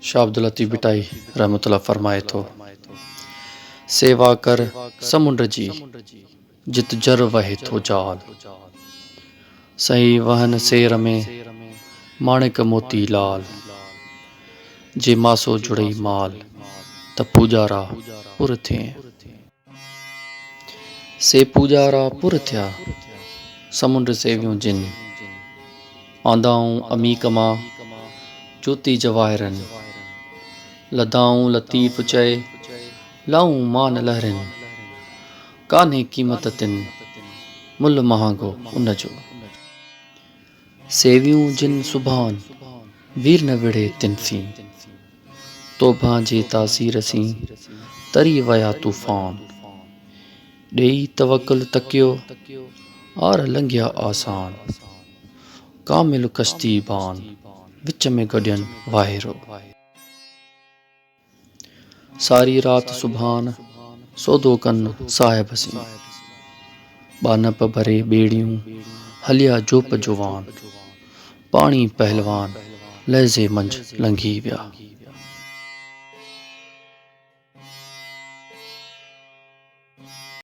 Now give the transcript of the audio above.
शाह अब्दुल लतीफ़ बिटाई रहमतुल्लाह फरमाए थो, सेवा कर समुंड जी जित जर वहे थो जाल, सही वहन सेर में माणिक मोती लाल, जे मासो जुड़ई माल त पूजारा पुर थिए। से पूजारा पुर थिया समुंड सेवियूं जिन, आंदाऊं अमीक मां ज्योति जवाहिरन, लदाऊं लतीफ़ चए लाऊं मान लहरिन, कान्हे क़ीमत तिन मुल महांगो उन जो। सेवियूं जिन सुभान वीर न विढ़े तिन सीं, तोभां जे तासीर सी तरी वया तूफ़ान, ॾेई तवकुल तकियो आर लंघिया आसान, कामिल कश्ती बान विच में गॾियन वाहिरो। सारी रात सुभान सौदो कन साहिब सी, बानप भरे ॿेड़ियूं हलिया जोप जुवान, पाणी पहलवान लहज़े मंझि लंघी विया।